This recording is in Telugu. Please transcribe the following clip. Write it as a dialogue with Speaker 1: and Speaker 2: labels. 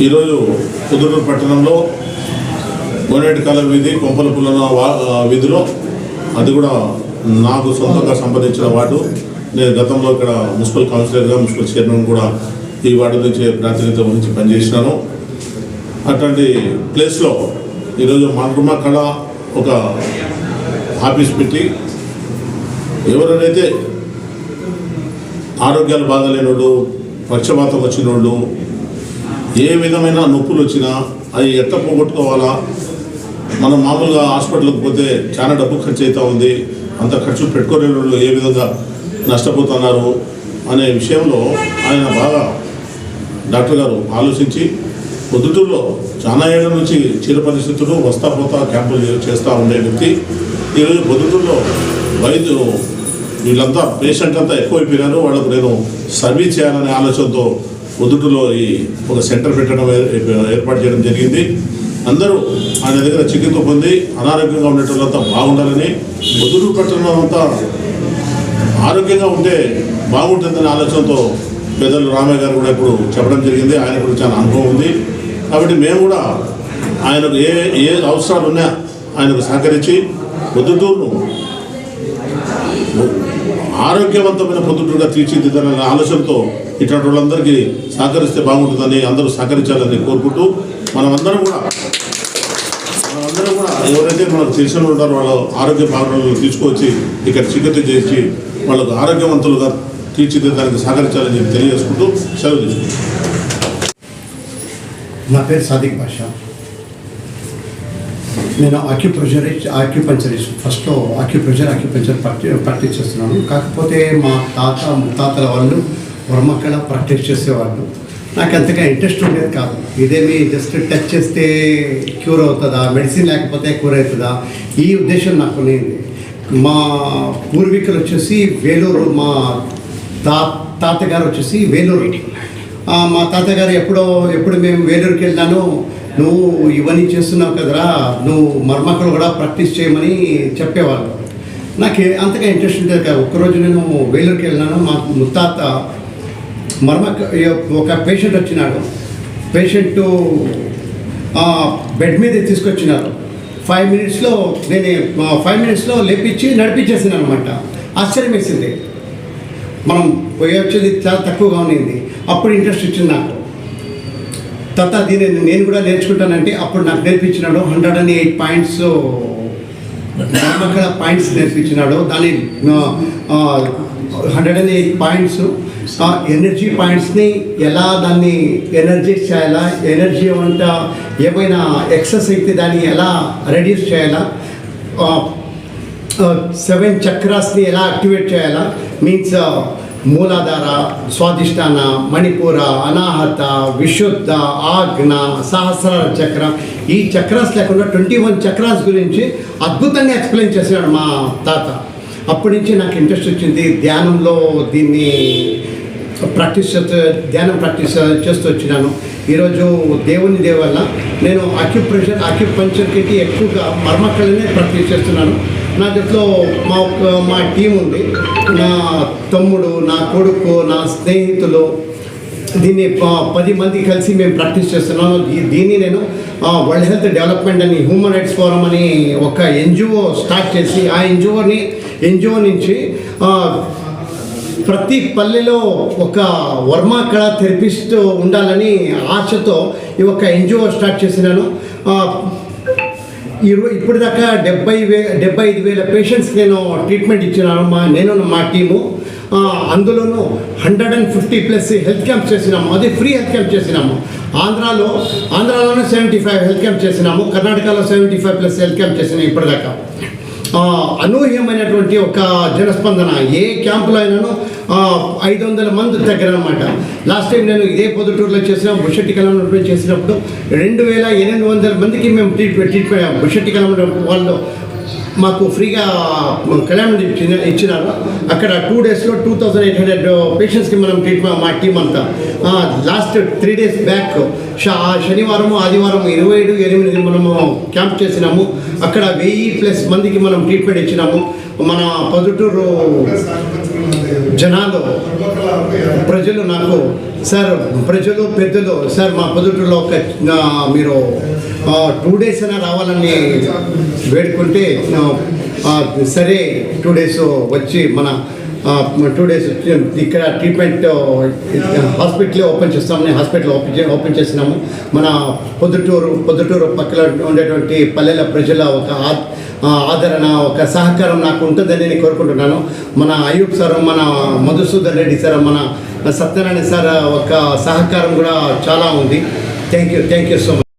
Speaker 1: ఈరోజు పొద్దుటూరు పట్టణంలో గోనేటి కాలం వీధి కొంపల పుల్లన వీధిలో, అది కూడా నాకు సొంతంగా సంపాదించిన వార్డు. నేను గతంలో ఇక్కడ మున్సిపల్ కౌన్సిలర్గా, మున్సిపల్ చైర్మన్ కూడా ఈ వార్డు నుంచి ప్రాతినిధ్యం వహించి పనిచేసినాను. అట్లాంటి ప్లేస్లో ఈరోజు మా కళ ఒక ఆఫీస్ పెట్టి ఎవరైతే ఆరోగ్యాలు బాగాలేని వాళ్ళు, పక్షపాతం వచ్చిన వాళ్ళు, ఏ విధమైన నొప్పులు వచ్చినా అవి ఎట్లా పోగొట్టుకోవాలా, మనం మామూలుగా హాస్పిటల్కి పోతే చాలా డబ్బు ఖర్చు అవుతూ ఉంది, అంత ఖర్చు పెట్టుకునే వాళ్ళు ఏ విధంగా నష్టపోతున్నారు అనే విషయంలో ఆయన బాగా డాక్టర్ గారు ఆలోచించి పొద్దుటూరులో చాలా ఏళ్ళ నుంచి చిర పరిస్థితులు వస్తా పోతా క్యాంపులు చేస్తూ ఉండే వ్యక్తి ఈరోజు పొద్దుటూరులో వైద్యులు వీళ్ళంతా పేషెంట్ అంతా ఎక్కువైపోయినారు, వాళ్ళకు నేను సర్వీస్ చేయాలనే ఆలోచనతో పొద్దుటూరులో ఈ ఒక సెంటర్ పెట్టడం ఏర్పాటు చేయడం జరిగింది. అందరూ ఆయన దగ్గర చికిత్స పొంది అనారోగ్యంగా ఉండేటోళ్ళంతా బాగుండాలని, పొద్దుటూరు పట్టణంలో అంతా ఆరోగ్యంగా ఉంటే బాగుంటుందనే ఆలోచనతో పెద్దలు రామయ్య గారు కూడా ఇప్పుడు చెప్పడం జరిగింది. ఆయన కూడా చాలా అనుభవం ఉంది. కాబట్టి మేము కూడా ఆయనకు ఏ అవసరాలు ఉన్నా ఆయనకు సహకరించి పొద్దుటూరును ఆరోగ్యవంతమైన పొద్దుటూరుగా తీర్చిదిద్దాలనే ఆలోచనతో ఇట్లాంటి వాళ్ళందరికీ సహకరిస్తే బాగుంటుందని, అందరూ సహకరించాలని కోరుకుంటూ మనమందరం కూడా ఎవరైతే మనకు తెలిసిన ఉంటారో వాళ్ళ ఆరోగ్య భావనలు తీసుకొచ్చి ఇక్కడ చికిత్స చేసి వాళ్ళకు ఆరోగ్యవంతులుగా తీర్చిదిద్దడానికి సహకరించాలని తెలియజేసుకుంటూ సెలవు తీసుకుంటాం.
Speaker 2: నా పేరు సాదిక్ బాషా. నేను ఆక్యుపంచరిస్ట్ ఫస్ట్లో ఆక్యుపంచర్ ప్రాక్టీస్ చేస్తున్నాను. కాకపోతే మా ముత్తాతల వాళ్ళు వర్మకళ ప్రాక్టీస్ చేసేవాళ్ళు. నాకు అంతగా ఇంట్రెస్ట్ ఉండేది కాదు. ఇదేమి జస్ట్ టచ్ చేస్తే క్యూర్ అవుతుందా, మెడిసిన్ లేకపోతే క్యూర్ అవుతుందా, ఈ ఉద్దేశం నాకు ఉండేది. మా పూర్వీకులు వచ్చేసి వేలూరు, మా తాతగారు వచ్చేసి వేలూరు. మా తాతగారు ఎప్పుడు మేము వేలూరుకి వెళ్ళాను, నువ్వు ఇవన్నీ చేస్తున్నావు కదరా, నువ్వు మర్మకలు కూడా ప్రాక్టీస్ చేయమని చెప్పేవాళ్ళు. నాకు అంతగా ఇంట్రెస్ట్ ఉండేది కాదు. ఒక్కరోజు నేను వేలూరుకి వెళ్ళాను. మా ముత్తాత ఒక పేషెంట్ వచ్చినాడు. పేషెంటు బెడ్ మీద తీసుకొచ్చినారు. 5 మినిట్స్లో లేపించి నడిపించేసినాను అనమాట. ఆశ్చర్యం వేసింది. మనం పోయి వచ్చేది చాలా తక్కువగా ఉన్నింది. అప్పుడు ఇంట్రెస్ట్ వచ్చింది నాకు. తర్వాత దీన్ని నేను కూడా నేర్చుకుంటానంటే అప్పుడు నాకు నేర్పించినాడు. 108 పాయింట్స్ పాయింట్స్ నేర్పించినాడు. దాని 108 పాయింట్స్ ఎనర్జీ పాయింట్స్ని ఎలా దాన్ని ఎనర్జైజ్ చేయాలా, ఎనర్జీ వంట ఏమైనా ఎక్సెస్ అయితే దాన్ని ఎలా రెడ్యూస్ చేయాలా, 7 చక్రాస్ని ఎలా యాక్టివేట్ చేయాలా, మీన్స్ మూలాధార, స్వాదిష్టాన, మణిపూర, అనాహత, విశుద్ధ, ఆజ్ఞ, సహస్రార చక్ర, ఈ చక్రాస్ లేకుండా 21 చక్రాస్ గురించి అద్భుతంగా ఎక్స్ప్లెయిన్ చేసినాడు మా తాత. అప్పటి నుంచి నాకు ఇంట్రెస్ట్ వచ్చింది. ధ్యానంలో దీన్ని ధ్యానం ప్రాక్టీస్ చేస్తూ వచ్చినాను. ఈరోజు దేవుని వల్ల నేను ఆక్యుపంచర్కి ఎక్కువగా మర్మకళనే ప్రాక్టీస్ చేస్తున్నాను. నా దీంట్లో మా టీం ఉంది. నా తమ్ముడు, నా కొడుకు, నా స్నేహితులు, దీన్ని 10 మంది కలిసి మేము ప్రాక్టీస్ చేస్తున్నాను. దీన్ని నేను వరల్డ్ హెల్త్ డెవలప్మెంట్ అని, హ్యూమన్ రైట్స్ ఫోరం అని ఒక ఎన్జిఓ స్టార్ట్ చేసి, ఆ ఎన్జిఓ నుంచి ప్రతి పల్లెలో ఒక వర్మకళ థెరపిస్ట్ ఉండాలని ఆశతో ఈ ఒక ఎన్జిఓ స్టార్ట్ చేసినాను. ఇప్పుడు దాకా 75,000 పేషెంట్స్కి నేను ట్రీట్మెంట్ ఇచ్చినాను. మా టీము. అందులోనూ 150+ హెల్త్ క్యాంప్స్ చేసినాము. అది ఫ్రీ హెల్త్ క్యాంప్ చేసినాము. ఆంధ్రాలోనే 75 హెల్త్ క్యాంప్ చేసినాము. కర్ణాటకలో 75+ హెల్త్ క్యాంప్ చేసినాము ఇప్పటిదాకా. అనూహ్యమైనటువంటి ఒక జనస్పందన. ఏ క్యాంపులో అయినాను 500 మంది దగ్గర అనమాట. లాస్ట్ టైం నేను ఇదే పొద్దుటూరులో చేసిన బుషెట్టి కలంలో చేసినప్పుడు 2,800 మందికి మేము ట్రీట్మెంట్ బుషెట్టి కలం వాళ్ళు మాకు ఫ్రీగా కళ్యాణం ఇచ్చినారు. అక్కడ 2 డేస్లో 2,800 పేషెంట్స్కి మనం ట్రీట్మెంట్, మా టీం అంతా. లాస్ట్ 3 డేస్ బ్యాక్ శనివారం, ఆదివారం 27/8 మనము క్యాంప్ చేసినాము. అక్కడ 1000+ మందికి మనం ట్రీట్మెంట్ ఇచ్చినాము. మన పొద్దుటూరు జనాలు ప్రజలు నాకు సార్ ప్రజలు పెద్దలు సార్ మా పొద్దుటూరులో ఒక మీరు 2 days అయినా రావాలని వేడుకుంటే సరే 2 days వచ్చి మన 2 days ఇక్కడ ట్రీట్మెంట్ హాస్పిటల్ ఓపెన్ చేస్తామని హాస్పిటల్ ఓపెన్ చేసినాము. మన పొద్దుటూరు పక్కన ఉండేటువంటి పల్లెల ప్రజల ఒక ఆదరణ ఒక సహకారం నాకు ఉంటుందని నేను కోరుకుంటున్నాను. మన అయ్యూబ్ సార్, మన మధుసూదన్ రెడ్డి సార్, మన సత్యనారాయణ సార్ ఒక సహకారం కూడా చాలా ఉంది. Thank you so much.